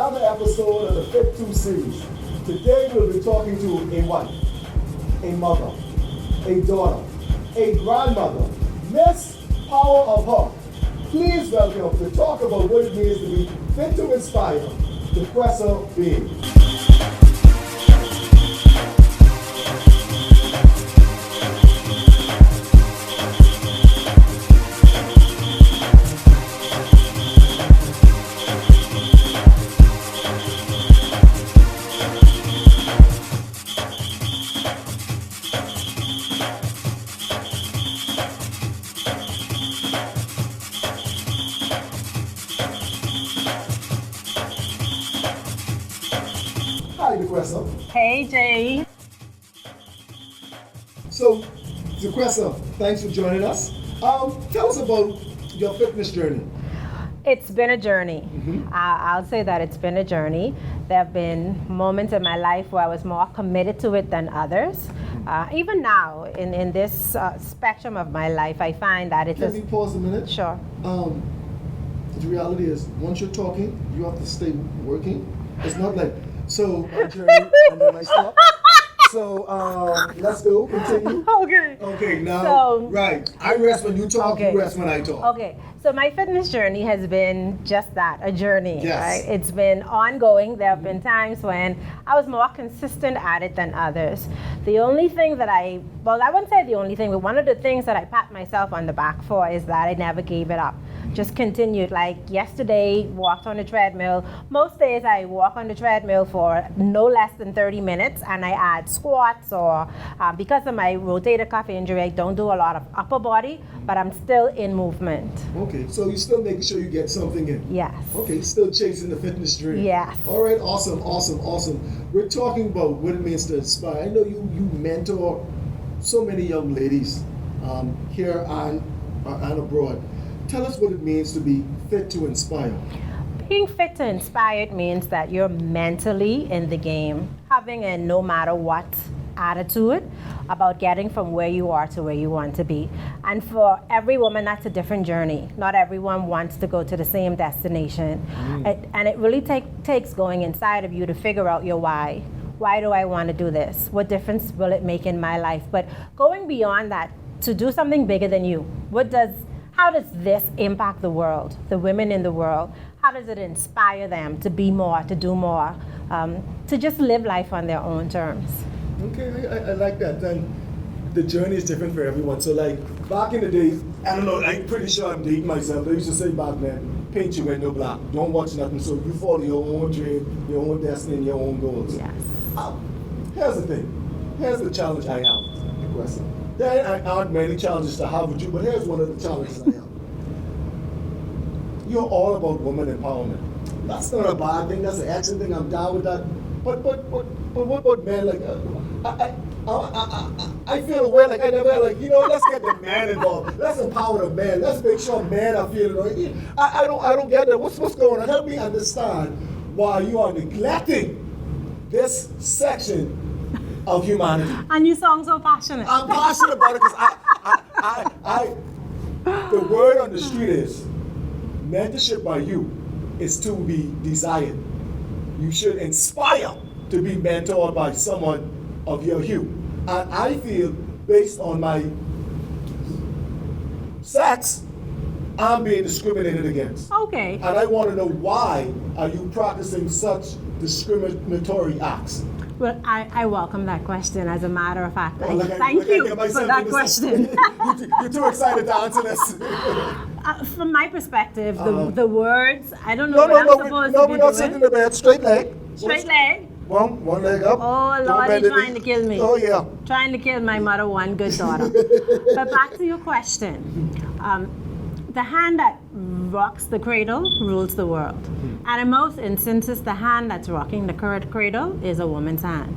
another episode of the Fit 2 series. Today we'll be talking to a wife, a mother, a daughter, a grandmother, Miss Power of Her. Please welcome to talk about what it means to be fit to inspire, Duquesa Dean. Hi, Duquesa. Hey, Jay. So, Duquesa, thanks for joining us. Tell us about your fitness journey. It's been a journey. I'll say that it's been a journey. There have been moments in my life where I was more committed to it than others. Even now, in this spectrum of my life, I find that it's Can we pause a minute? Sure. The reality is, once you're talking, you have to stay working. It's not like, so my journey, and then I stop. So let's go, continue. Okay. Okay, now, So- right. I rest when you talk, Okay. you rest when I talk. Okay, so my fitness journey has been just that, a journey, Yes. right? It's been ongoing. There have been times when I was more consistent at it than others. The only thing that I wouldn't say the only thing, but one of the things that I pat myself on the back for is that I never gave it up. Just continued. Like yesterday, walked on the treadmill. Most days I walk on the treadmill for no less than 30 minutes, and I add squats or because of my rotator cuff injury, I don't do a lot of upper body, but I'm still in movement. Okay, so you're still making sure you get something in. Yes. Okay, still chasing the fitness dream. Yes. All right, awesome. We're talking about what it means to inspire. I know you mentor so many young ladies here and abroad. Tell us what it means to be fit to inspire. Being fit to inspire means that you're mentally in the game, having a no matter what attitude about getting from where you are to where you want to be. And for every woman, that's a different journey. Not everyone wants to go to the same destination. And it really takes going inside of you to figure out your why. Why do I want to do this? What difference will it make in my life? But going beyond that, to do something bigger than you. How does this impact the world, the women in the world? How does it inspire them to be more, to do more, to just live life on their own terms? Okay, I like that. Then the journey is different for everyone. So like back in the days, I don't know, I'm pretty sure I'm dating myself. They used to say back then, paint your window black. Don't watch nothing. So you follow your own dream, your own destiny, and your own goals. Yes. Here's the thing. Here's the challenge I have. The question. There aren't many challenges to have with you, but here's one of the challenges I have. You're all about woman empowerment. That's not a bad thing. That's an excellent thing. I'm down with that. But what about men? Like I feel aware. Like I never let's get the man involved. Let's empower the man. Let's make sure men are feeling right. I don't get that. What's going on? Help me understand why you are neglecting this section of humanity. And you sound so passionate. I'm passionate about it because the word on the street is mentorship by you is to be desired. You should inspire to be mentored by someone of your hue. And I feel based on my sex, I'm being discriminated against. Okay. And I want to know why are you practicing such discriminatory acts? Well, I welcome that question. As a matter of fact, Like thank you for that into question. You're too excited to answer this. From my perspective, the words, I don't know what I'm supposed to be we're not sitting in doing. the bed. Straight leg. Straight leg. One leg up. Oh, Don't Lord, bend you're the trying knee. to kill me. Oh, yeah. Trying to kill my mother, one good daughter. But back to your question. The hand that rocks the cradle rules the world. And in most instances, the hand that's rocking the cradle is a woman's hand.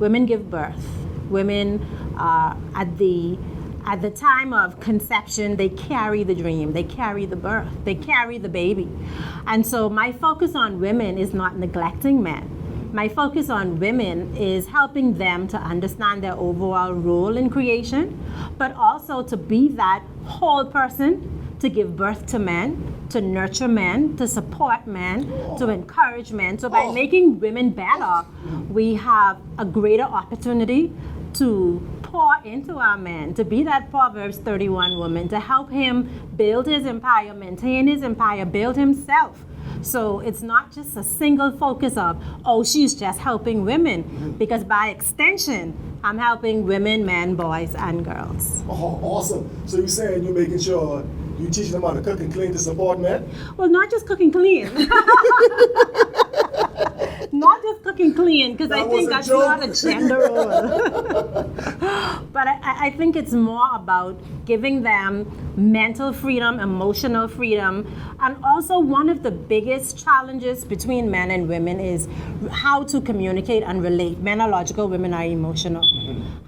Women give birth. Women at the time of conception, they carry the dream, they carry the birth, they carry the baby. And so my focus on women is not neglecting men. My focus on women is helping them to understand their overall role in creation, but also to be that whole person to give birth to men, to nurture men, to support men, to encourage men. So by making women better, we have a greater opportunity to pour into our men, to be that Proverbs 31 woman, to help him build his empire, maintain his empire, build himself. So it's not just a single focus of, oh, she's just helping women, because by extension, I'm helping women, men, boys, and girls. Oh, awesome. So you're saying you're making sure you teach them how to cook and clean to support men? Well, not just cooking clean. Not just cooking clean, because I think that's not a gender role. But I think it's more about giving them mental freedom, emotional freedom, and also one of the biggest challenges between men and women is how to communicate and relate. Men are logical, women are emotional.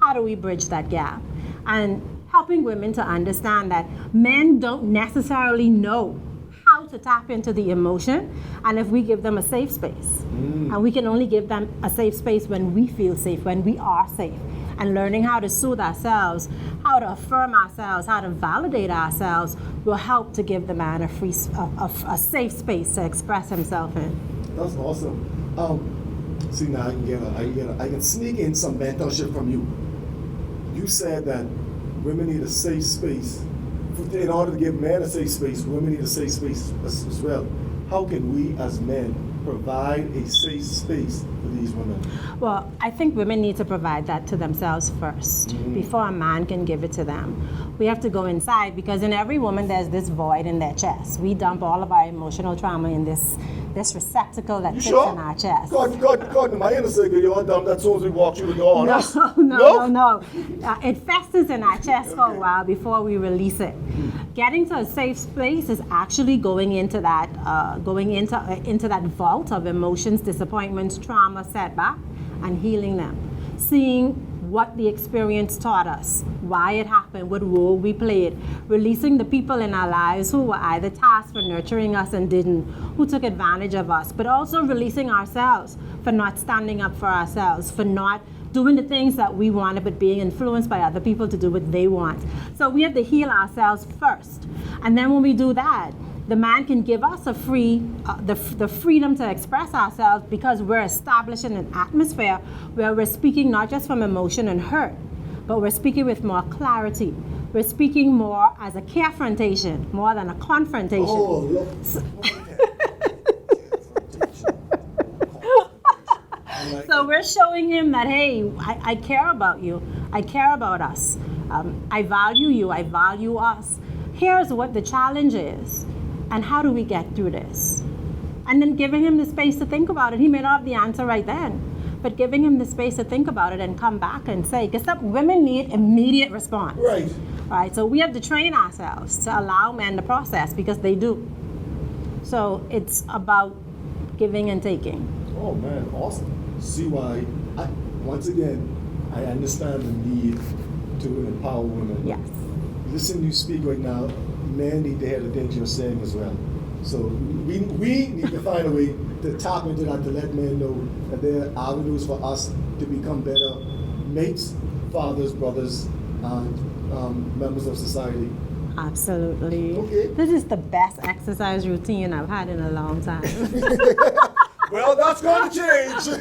How do we bridge that gap? And helping women to understand that men don't necessarily know how to tap into the emotion, and if we give them a safe space. And we can only give them a safe space when we feel safe, when we are safe. And learning how to soothe ourselves, how to affirm ourselves, how to validate ourselves will help to give the man a safe space to express himself in. That's awesome. See, now I can sneak in some mentorship from you. You said that women need a safe space. In order to give men a safe space, women need a safe space as well. How can we as men provide a safe space for these women? Well, I think women need to provide that to themselves first before a man can give it to them. We have to go inside, because in every woman there's this void in their chest. We dump all of our emotional trauma in this receptacle that sits in our chest. God, my inner circle, you all dump that as soon as we walk through the door on us. No. It festers in our chest for a while before we release it. Getting to a safe space is actually going into that vault of emotions, disappointments, trauma, setback, and healing them. Seeing what the experience taught us, why it happened, what role we played, releasing the people in our lives who were either tasked for nurturing us and didn't, who took advantage of us, but also releasing ourselves for not standing up for ourselves, for not doing the things that we wanted, but being influenced by other people to do what they want. So we have to heal ourselves first. And then when we do that, the man can give us the freedom to express ourselves, because we're establishing an atmosphere where we're speaking not just from emotion and hurt, but we're speaking with more clarity. We're speaking more as a carefrontation, more than a confrontation. Oh, look. So we're showing him that, hey, I care about you. I care about us. I value you. I value us. Here's what the challenge is. And how do we get through this? And then giving him the space to think about it. He may not have the answer right then, but giving him the space to think about it and come back and say, because some women need immediate response. Right. So we have to train ourselves to allow men to process, because they do. So it's about giving and taking. Oh man, awesome. See why, once again, I understand the need to empower women. Yes. Listen, you speak right now, men need to hear the things you're saying as well. So we need to find a way to tap into that, to let men know that there are avenues for us to become better mates, fathers, brothers, and members of society. Here. Okay. This is the best exercise routine I've had in a long time. Well, that's going to change. So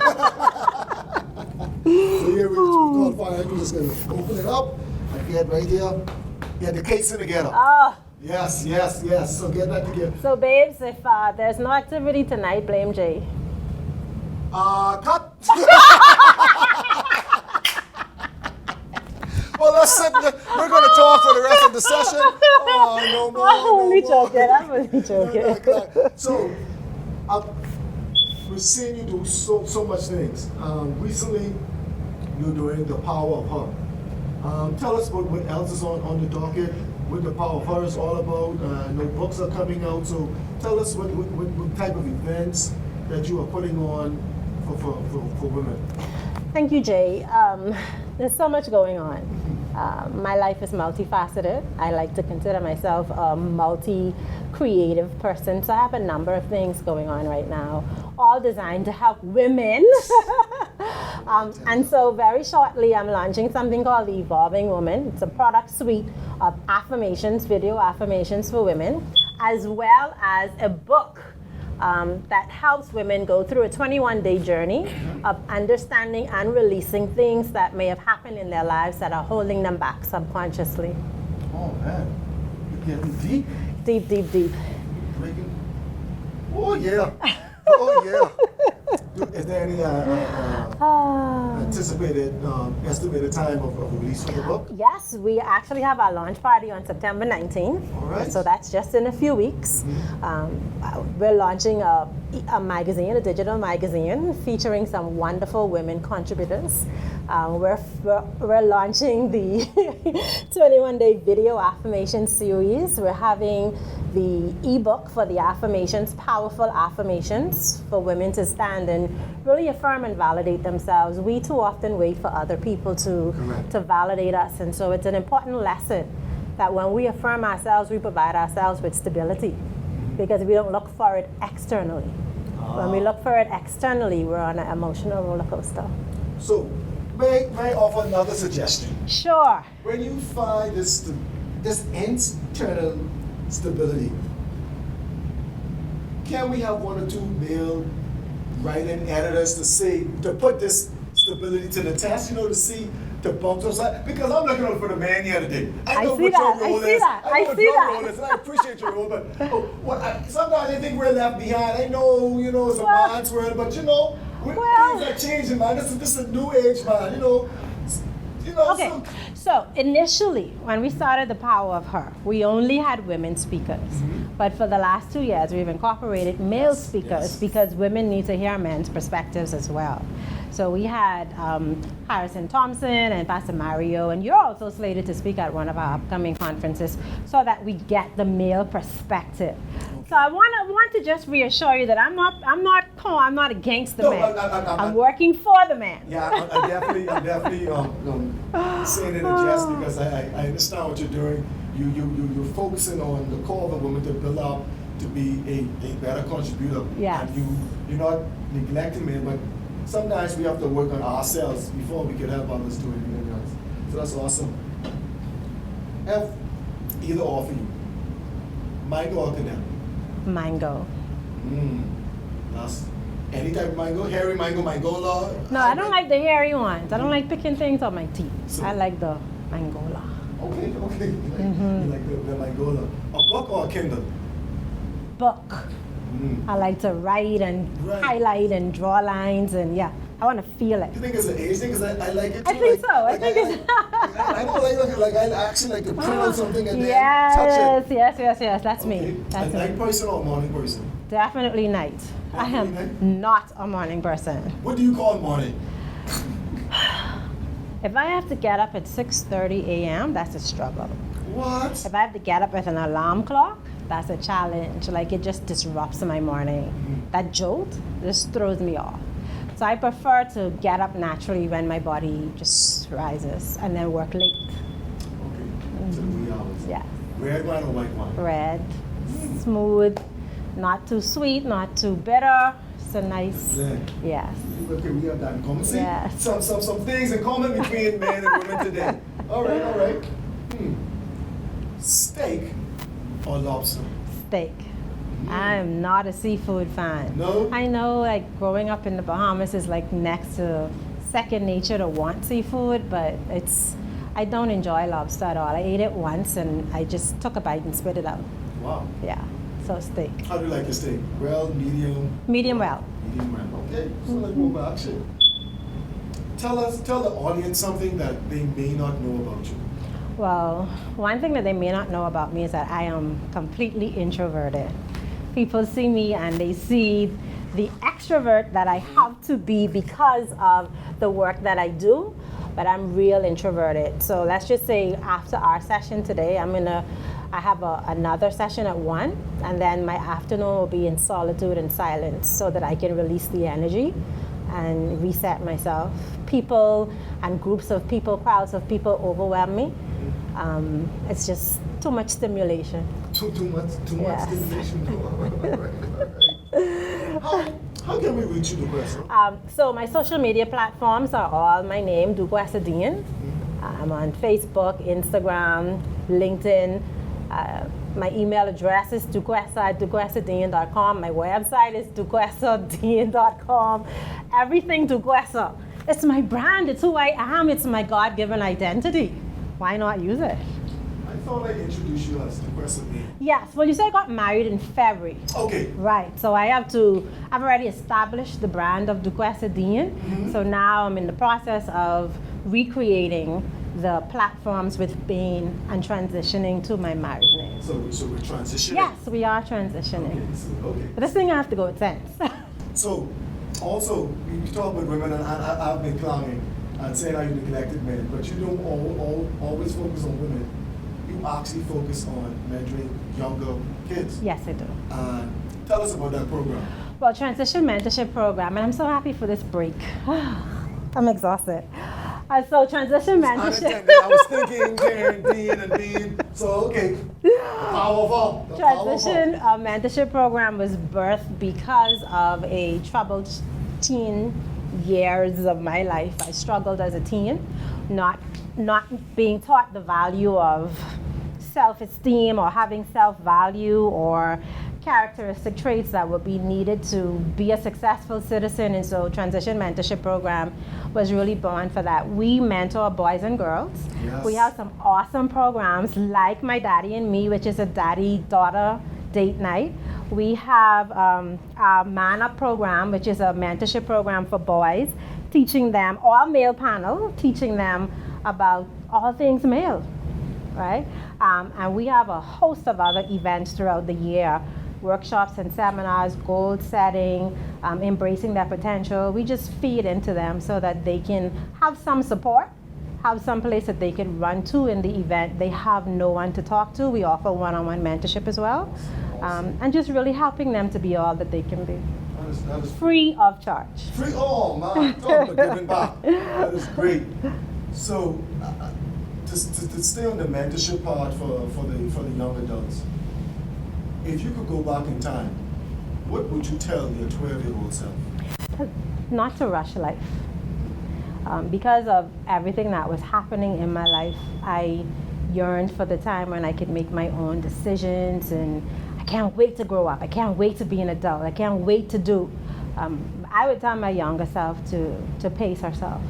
here we're just going to open it up and get right here. Get the casing together. Oh. Yes. So get that together. So, babes, if there's no activity tonight, blame Jay. Cut. Well, let's sit. We're going to talk for the rest of the session. Oh, no more. I'm only joking. So, we're seeing you do so much things. Recently, you're doing The Power of Her. Tell us what else is on the docket, what The Power of Her is all about. I know books are coming out, so tell us what type of events that you are putting on for women. Thank you, Jay. There's so much going on. My life is multifaceted. I like to consider myself a multi-creative person, so I have a number of things going on right now, all designed to help women And so very shortly, I'm launching something called the Evolving Woman. It's a product suite of affirmations, video affirmations for women, as well as a book that helps women go through a 21-day journey of understanding and releasing things that may have happened in their lives that are holding them back subconsciously. Oh man, you're getting deep. Deep, deep, deep. Breaking. Oh yeah. Oh yeah. Is there any anticipated, estimated time of release for the book? Yes, we actually have our launch party on September 19th. All right. So that's just in a few weeks. We're launching a magazine, a digital magazine, featuring some wonderful women contributors. We're launching the 21-day video affirmation series. We're having the ebook for the affirmations, powerful affirmations for women to stand and really affirm and validate themselves. We too often wait for other people to validate us, and so it's an important lesson that when we affirm ourselves, we provide ourselves with stability, because we don't look for it externally. When we look for it externally, we're on an emotional roller coaster. So, may I offer another suggestion? Sure. When you find this internal stability, can we have one or two male writing editors to put this stability to the test, to see, to bump those up? Because I'm looking out for the man the other day. I know what your role is. I know what your role is, and I appreciate your role, but sometimes I think we're left behind. I know, it's a man's world, but things are changing, man. This is a new age, man, Okay, so initially, when we started The Power of Her, we only had women speakers. But for the last 2 years, we've incorporated male speakers because women need to hear men's perspectives as well. So we had Harrison Thompson and Pastor Mario, and you're also slated to speak at one of our upcoming conferences so that we get the male perspective. So I want to just reassure you that I'm not against the man. I'm working for the man. Yeah, I'm definitely saying it in jest because I understand what you're doing. You're focusing on the core of a woman to build up to be a better contributor. Yes. And you're not neglecting men, but sometimes we have to work on ourselves before we can help others do anything else. So that's awesome. Have either offer you mango or canal? Mango. That's any type of mango, hairy mango, mangola. No, I don't like the hairy ones. I don't like picking things on my teeth. So, I like the mangola. Okay. You like the mangola. A book or a Kindle? Book. I like to write and highlight and draw lines, and I want to feel it. You think it's an age thing? Because I like it too. I think so. I think it's. I don't like I actually like to print on something and then touch it. Yes. That's me. That's a night person or a morning person? Definitely night. I am not a morning person. What do you call morning? If I have to get up at 6:30 a.m., that's a struggle. What? If I have to get up with an alarm clock, that's a challenge. Like, it just disrupts my morning. That jolt just throws me off. So I prefer to get up naturally when my body just rises and then work late. Okay, so 3 hours. Yeah. Red wine or white wine? Red, smooth, not too sweet, not too bitter. It's a nice, yes. Okay, we have that in common. See, yes. some things in common between men and women today. All right. Steak or lobster? Steak. I am not a seafood fan. No? I know, like, growing up in the Bahamas is like next to second nature to want seafood, but I don't enjoy lobster at all. I ate it once and I just took a bite and spit it out. Wow. Yeah, so steak. How do you like your steak? Well, medium? Medium well. Medium well, okay. So let's move back. Tell the audience something that they may not know about you. Well, one thing that they may not know about me is that I am completely introverted. People see me and they see the extrovert that I have to be because of the work that I do, but I'm real introverted. So let's just say after our session today, I have another session at 1, and then my afternoon will be in solitude and silence so that I can release the energy and reset myself. People and groups of people, crowds of people overwhelm me. It's just too much stimulation. Too much stimulation. How can we reach you, Duquesa? So my social media platforms are all my name, Duquesa Dean. I'm on Facebook, Instagram, LinkedIn. My email address is duquesa@duquesadean.com. My website is duquesadean.com. Everything Duquesa. It's my brand. It's who I am. It's my God-given identity. Why not use it? I thought I introduced you as Duquesa Dean. Yes. Well, you said I got married in February. Okay. Right. So I've already established the brand of Duquesa Dean. So now I'm in the process of recreating the platforms with Bain and transitioning to my married name. So we're transitioning? Yes, we are transitioning. Okay. But this thing I have to go with sense. So, also, you talk about women, and I've been clowning and saying how you neglected men, but you don't always focus on women. You actually focus on mentoring younger kids. Yes, I do. And tell us about that program. Well, Transition Mentorship Program, and I'm so happy for this break. I'm exhausted. So Transition Mentorship. I was thinking Dean and Bean. So, okay. Powerful. Transition Mentorship Program was birthed because of a troubled teen years of my life. I struggled as a teen, not being taught the value of self-esteem or having self-value or characteristic traits that would be needed to be a successful citizen. And so Transition Mentorship Program was really born for that. We mentor boys and girls. Yes. We have some awesome programs like My Daddy and Me, which is a daddy-daughter date night. We have our Man Up program, which is a mentorship program for boys, teaching them, all male panel, teaching them about all things male, right? And we have a host of other events throughout the year, workshops and seminars, goal setting, embracing their potential. We just feed into them so that they can have some support, have some place that they can run to in the event. They have no one to talk to. We offer one-on-one mentorship as well. And just really helping them to be all that they can be. That is free of charge. Free? Oh, man. Talk about giving back. That is great. So, to stay on the mentorship part for the young adults, if you could go back in time, what would you tell your 12-year-old self? Not to rush life. Because of everything that was happening in my life, I yearned for the time when I could make my own decisions, and I can't wait to grow up. I can't wait to be an adult. I can't wait to do. I would tell my younger self to pace herself.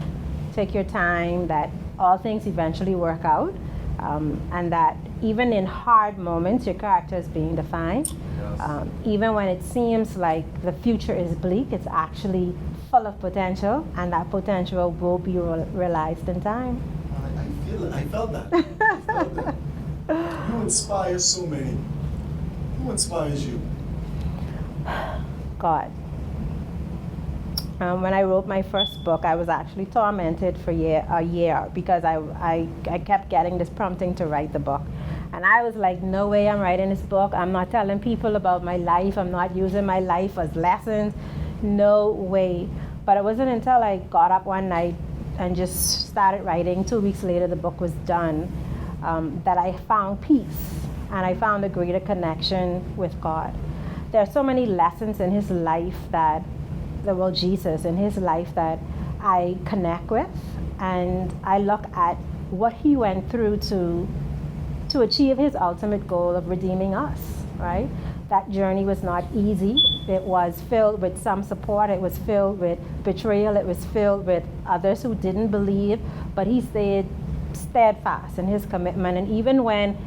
Take your time, that all things eventually work out, and that even in hard moments, your character is being defined. Yes. Even when it seems like the future is bleak, it's actually full of potential, and that potential will be realized in time. I feel it. I felt that. I felt that. You inspire so many. Who inspires you? God. When I wrote my first book, I was actually tormented for a year because I kept getting this prompting to write the book. And I was like, no way I'm writing this book. I'm not telling people about my life. I'm not using my life as lessons. No way. But it wasn't until I got up one night and just started writing, 2 weeks later the book was done, that I found peace and I found a greater connection with God. There are so many lessons in his life Jesus in his life that I connect with, and I look at what he went through to achieve his ultimate goal of redeeming us, right? That journey was not easy. It was filled with some support. It was filled with betrayal. It was filled with others who didn't believe, but he stayed steadfast in his commitment. And even when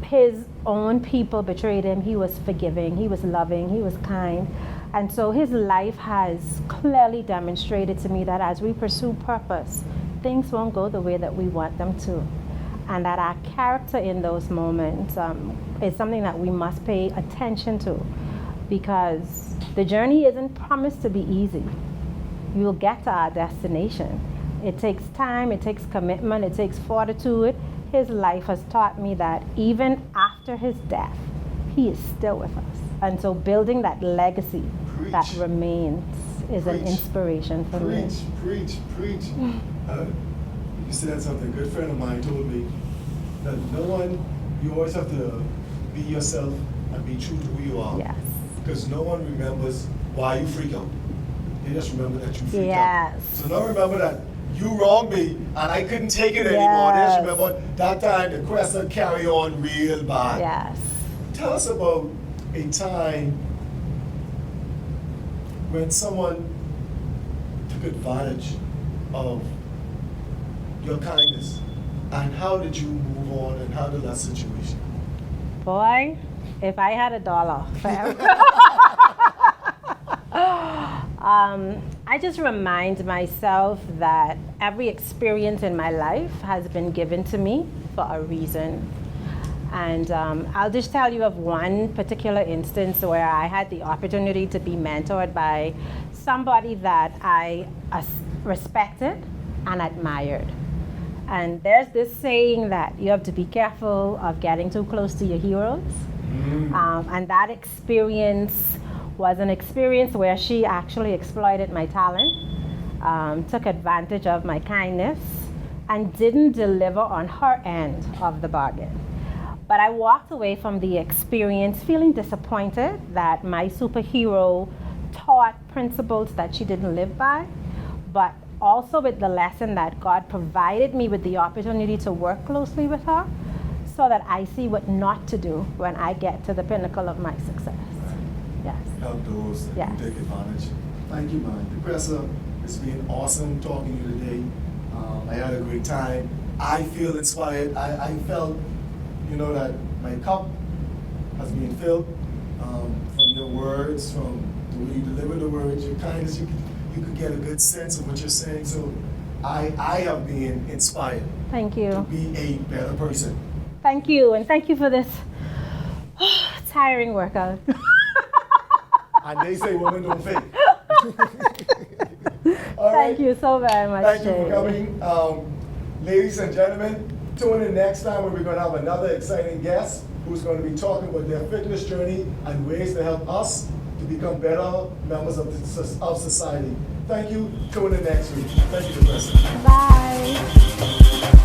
his own people betrayed him, he was forgiving, he was loving, he was kind. And so his life has clearly demonstrated to me that as we pursue purpose, things won't go the way that we want them to. And that our character in those moments is something that we must pay attention to, because the journey isn't promised to be easy. You will get to our destination. It takes time, it takes commitment, it takes fortitude. His life has taught me that even after his death, he is still with us. And so building that legacy that remains is an inspiration for me. Preach. You said something. A good friend of mine told me that you always have to be yourself and be true to who you are. Yes. Because no one remembers why you freak out. They just remember that you freaked Yes. out. So now remember that you wronged me and I couldn't take it anymore. They just remember that time the question carry on real bad. Yes. Tell us about a time when someone took advantage of your kindness, and how did you move on and handle that situation? Boy, if I had $1 for every I just remind myself that every experience in my life has been given to me for a reason. And I'll just tell you of one particular instance where I had the opportunity to be mentored by somebody that I respected and admired. And there's this saying that you have to be careful of getting too close to your heroes. And that experience was an experience where she actually exploited my talent, took advantage of my kindness, and didn't deliver on her end of the bargain. But I walked away from the experience feeling disappointed that my superhero taught principles that she didn't live by, but also with the lesson that God provided me with the opportunity to work closely with her so that I see what not to do when I get to the pinnacle of my success. Yes. Help those that Yes. can take advantage. Thank you, man. Duquesa, it's been awesome talking to you today. I had a great time. I feel inspired. I felt, that my cup has been filled from your words, from the way you deliver the words, your kindness. You could get a good sense of what you're saying. So I have been inspired Thank to you. be a better person. Thank you. And thank you for this tiring workout. And they say women don't fake. Thank you so very much. Thank you for Jay. coming. Ladies and gentlemen, tune in next time when we're going to have another exciting guest who's going to be talking about their fitness journey and ways to help us to become better members of society. Thank you. Tune in next week. Thank you, Professor. Bye.